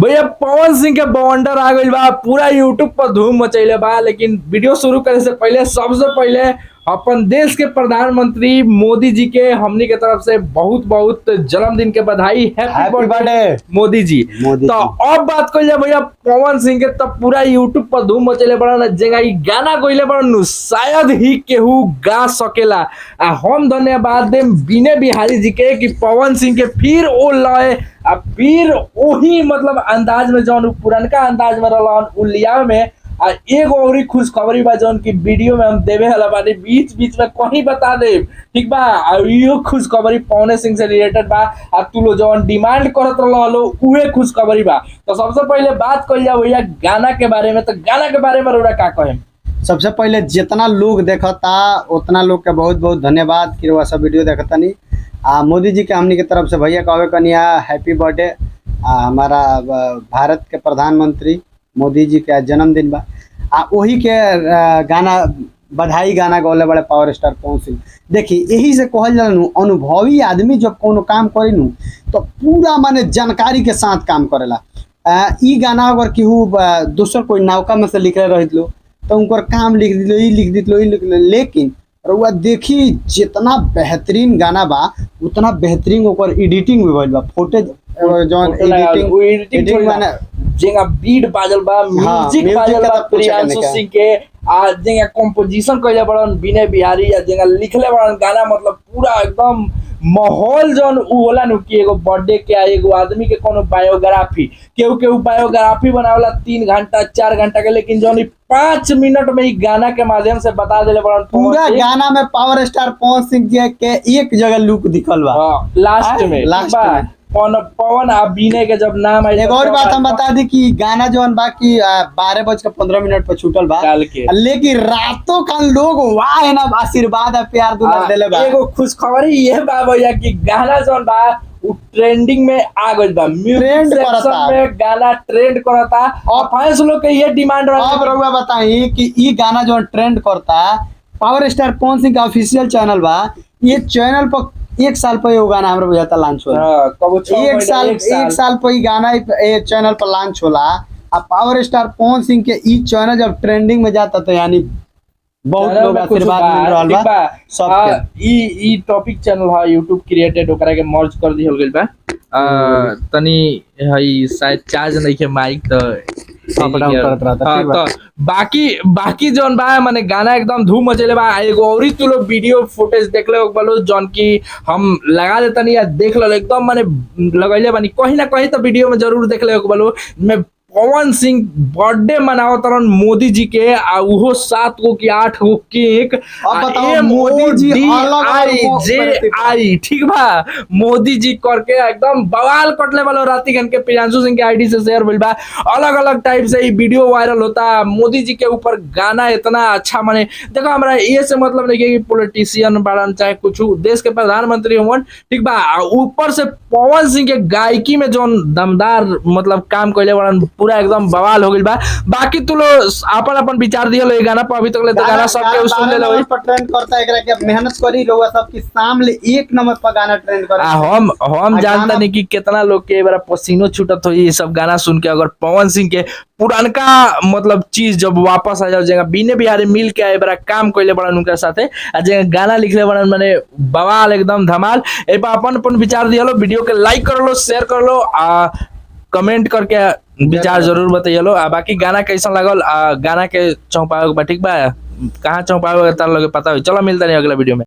भैया पवन सिंह के बवंडर आ गई बा, पूरा यूट्यूब पर धूम मचैले बा। लेकिन वीडियो शुरू करे से पहले सबसे पहले अपन देश के प्रधानमंत्री मोदी जी के हमनी के तरफ से बहुत बहुत जन्मदिन के बधाई। Happy birthday Modi ji. तो अब बात कर भैया पवन सिंह के तब पूरा यूट्यूब पर धूम मचैले बड़ा जगह गाना गइले बड़ा शायद ही केहू गा सकेला। हम धन्यवाद देम बीने बिहारी जी के कि पवन सिंह के फिर ओ लय आ फिर वही मतलब अंदाज में जौन पुरनका अंदाज में रहलन उलिया में। आ एगो और खुशखबरी बा जौन की वीडियो में हम देवे हला बानी, बीच बीच में कहीं बता दे, ठीक बा। यो खुशखबरी पवन सिंह से रिलेटेड बा। आ तू लो जौन डिमांड करत रहलो उहे खुशखबरी बा। तो सबसे पहले बात कर लिया भैया गाना के बारे में। तो गाना के बारे में रोड़ा का कहें? सबसे पहले जितना लोग देखता उतना लोग के बहुत बहुत धन्यवाद कि वह सब वीडियो देखता नहीं। मोदी जी के हमनी के तरफ से भैया कहे कनिया हैप्पी बर्थडे। हमारा भारत के प्रधानमंत्री मोदी जी के जन्मदिन बा। वही के गाना बधाई गाना गौले बड़े पावर स्टार पवन सिंह। देखिए यही से कहल जाला अनुभवी आदमी जब कोनो काम करी तो पूरा माने जानकारी के साथ काम करेला। ई गाना अगर केहू दूसर कोई नौका में से लिखे रहित लो तो उनकर काम लिख दिलो, ई लिख दिलो, ई लिख दिलो। लेकिन रउआ देखी जितना बेहतरीन गाना बा उतना बेहतरीन ओकर एडिटिंग भी भइल बा। फुटेज जौन एडिटिंग माने जेंगा बीट बाजल बा, म्यूजिक बाजल बा प्रियांशु सिंह के। आ जेंगा कंपोजिशन कइले बड़न बीने बिहारी, आ जेंगा लिखले बड़न गाना मतलब पूरा एकदम माहौल जौन उ होला नु कि एगो बर्थडे के एगो आदमी के कोनो बायोग्राफी केहू बायोग्राफी बनावला 3 घंटा 4 घंटा के, लेकिन जौन 5 मिनट में ही गाना के माध्यम से बता देले बड़न। पूरा गाना में पावर स्टार पवन सिंह जी के एक जगह लुक दिखल बा। लास्ट में पवन आ बीने के जब नाम आई। एक और बात हम बता दी कि गाना जौन बा कि 12:15 पर छूटल बा, लेकिन रातों का लोग वाह ना आशीर्वाद आ प्यार दुलार देले बा। एगो खुशखबरी ये बा भैया कि गाना जौन बा उ ट्रेंडिंग में आ गइल बा। म्यूजिक सेक्शन में गाना ट्रेंड करता और फैंस लोग के ये डिमांड रहा। अब रउआ बताई कि ई गाना जौन ट्रेंड करता पावर स्टार पवन सिंह का ऑफिशियल चैनल बा। ये चैनल पर 1 साल पर ये गाना हमरा बुझाता लॉन्च होला। एक साल पर ये गाना चैनल पर लॉन्च होला। अब पावर स्टार पवन सिंह के ई चैनल जब ट्रेंडिंग में जाता तो यानी बहुत लोग आशीर्वाद मिल रहल बा सबके। ई टॉपिक चैनल है यूट्यूब क्रिएटेड, ओकरा के मर्ज कर दिहल गेल बा। तनी हई शायद चार्ज नहीं के माइक तो अप डाउन करत रहता। तो बाकी जौन बा माने गाना एकदम धूम मचेले बा। एगो औरी तू लोग वीडियो फुटेज देख ले बोलो जौन की हम लगा देता नहीं या देख लो एकदम माने लगैले बानी कहीं ना कहीं तो वीडियो में जरूर देख ले बोलो। मैं पवन सिंह बर्थडे मनाओ तरन मोदी जी के आ उहो 7 गो की 8 गो केक। मोदी जी आई ठीक बा मोदी जी करके एकदम बवाल कटले वाला राती घन के प्रियांशु सिंह के आईडी से शेयर भइल बा। अलग अलग टाइप से ये वीडियो वायरल होता। मोदी जी के ऊपर गाना इतना अच्छा माने देखो हमरा ये से मतलब नहीं कि पॉलिटिशियन बाड़न चाहे कुछ देश के प्रधानमंत्री होवन, ठीक बा। ऊपर से पवन सिंह के गायकी में जौन दमदार मतलब काम कइले बाड़न पूरा एकदम बवाल हो गइल बा। बाकी तू लोग अपन विचार दियो ये गाना पर। अभी तक ले तो गाना सब के सुन ले लो पर ट्रेंड करता है एकरा के मेहनत करी लोग सब के सामने 1 नंबर पर गाना ट्रेंड करे। हम जानता नहीं कि कितना लोग के बार पसीनो छूटत हो ये सब गाना सुन के। अगर पवन सिंह के पुरानका मतलब चीज जब वापस आ जाओ जगह बीने बिहारी मिल के बड़ा काम कइले बड़न उनके साथे आ जगह गाना लिखले बड़न माने बवाल एकदम धमाल। ए पर अपन विचार दियो लो, वीडियो के लाइक कर लो, शेयर कर लो, कमेंट करके विचार जरूर बताइए लो। बाकी गाना कैसा लगल गाना के चौपावे ठीक बा कहाँ चौपावे तार लोग पता हो। चलो मिलता नहीं अगला वीडियो में।